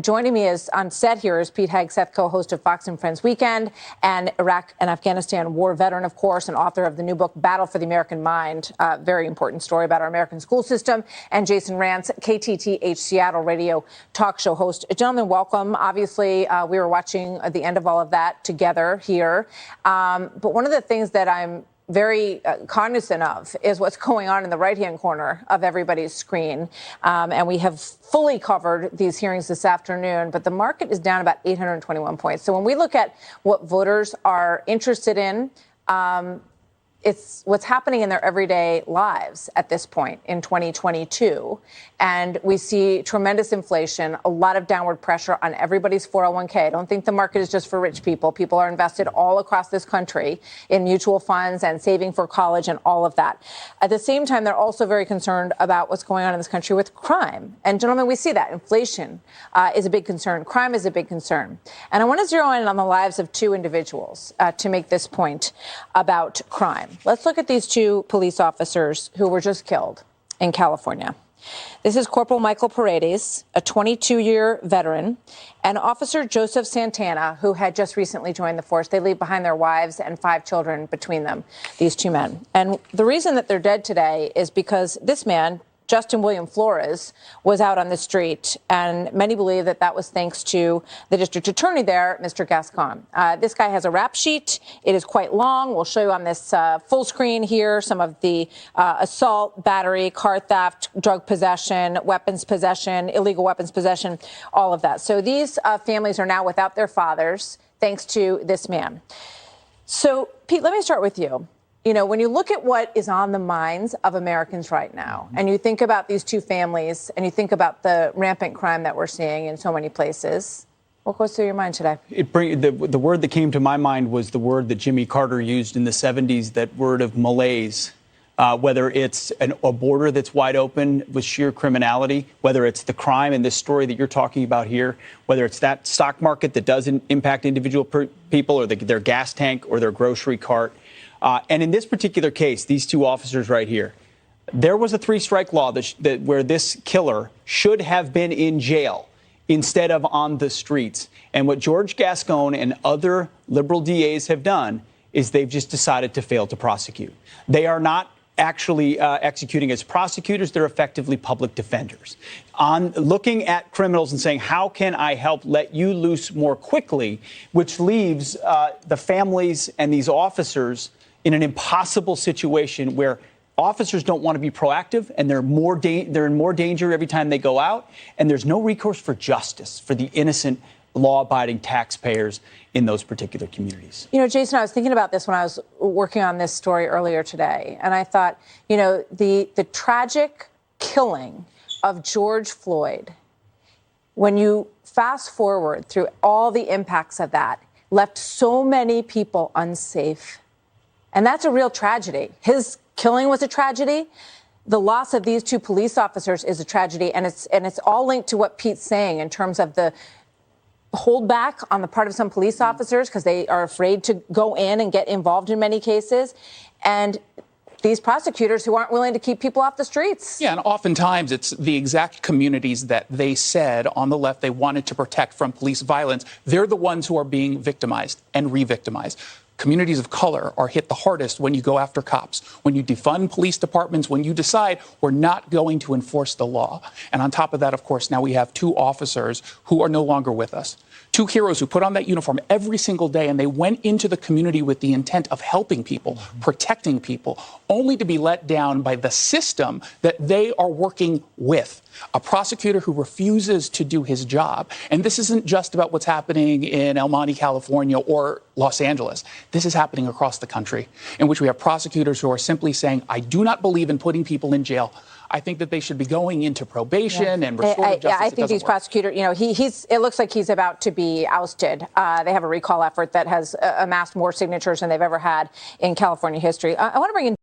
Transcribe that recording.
Joining me is on set here is Pete Hegseth, co-host of Fox and Friends Weekend, and Iraq and Afghanistan war veteran, of course, and author of the new book, Battle for the American Mind. Very important story about our American school system. And Jason Rantz, KTTH Seattle radio talk show host. Gentlemen, welcome. Obviously, we were watching the end of all of that together here. But one of the things that I'm very cognizant of is what's going on in the right-hand corner of everybody's screen. And we have fully covered these hearings this afternoon, but the market is down about 821 points. So when we look at what voters are interested in, it's what's happening in their everyday lives at this point in 2022. And we see tremendous inflation, a lot of downward pressure on everybody's 401k. I don't think the market is just for rich people. People are invested all across this country in mutual funds and saving for college and all of that. At the same time, they're also very concerned about what's going on in this country with crime. And gentlemen, we see that. Inflation is a big concern. Crime is a big concern. And I want to zero in on the lives of two individuals to make this point about crime. Let's look at these two police officers who were just killed in California. This is Corporal Michael Paredes, a 22-year veteran, and Officer Joseph Santana, who had just recently joined the force. They leave behind their wives and 5 children between them, these two men. And the reason that they're dead today is because this man, Justin William Flores, was out on the street, and many believe that that was thanks to the district attorney there, Mr. Gascon. This guy has a rap sheet. It is quite long. We'll show you on this full screen here some of the assault, battery, car theft, drug possession, weapons possession, illegal weapons possession, all of that. So these families are now without their fathers thanks to this man. So, Pete, let me start with you. You know, when you look at what is on the minds of Americans right now, and you think about these two families, and you think about the rampant crime that we're seeing in so many places, what goes through your mind today? The word that came to my mind was the word that Jimmy Carter used in the 70s, that word of malaise. Whether it's a border that's wide open with sheer criminality, whether it's the crime in this story that you're talking about here, whether it's that stock market that doesn't impact individual people or their gas tank or their grocery cart. And in this particular case, these two officers right here, there was a 3-strike law where this killer should have been in jail instead of on the streets. And what George Gascon and other liberal DAs have done is they've just decided to fail to prosecute. They are not actually executing as prosecutors. They're effectively public defenders. On looking at criminals and saying, how can I help let you loose more quickly, which leaves the families and these officers in an impossible situation where officers don't want to be proactive, and they're in more danger every time they go out, and there's no recourse for justice for the innocent, law-abiding taxpayers in those particular communities. You know, Jason, I was thinking about this when I was working on this story earlier today, and I thought, you know, the tragic killing of George Floyd, when you fast forward through all the impacts of that, left so many people unsafe. And that's a real tragedy. His killing was a tragedy. The loss of these two police officers is a tragedy. And it's all linked to what Pete's saying in terms of the holdback on the part of some police officers because they are afraid to go in and get involved in many cases. And these prosecutors who aren't willing to keep people off the streets. Yeah, and oftentimes it's the exact communities that they said on the left they wanted to protect from police violence. They're the ones who are being victimized and re-victimized. Communities of color are hit the hardest when you go after cops, when you defund police departments, when you decide we're not going to enforce the law. And on top of that, of course, now we have 2 officers who are no longer with us. 2 heroes who put on that uniform every single day, and they went into the community with the intent of helping people, protecting people, only to be let down by the system that they are working with. A prosecutor who refuses to do his job. And this isn't just about what's happening in El Monte, California, or Los Angeles. This is happening across the country, in which we have prosecutors who are simply saying, I do not believe in putting people in jail. I think that they should be going into probation and restorative justice. I think these prosecutors, you know, it looks like he's about to be ousted. They have a recall effort that has amassed more signatures than they've ever had in California history. I want to bring in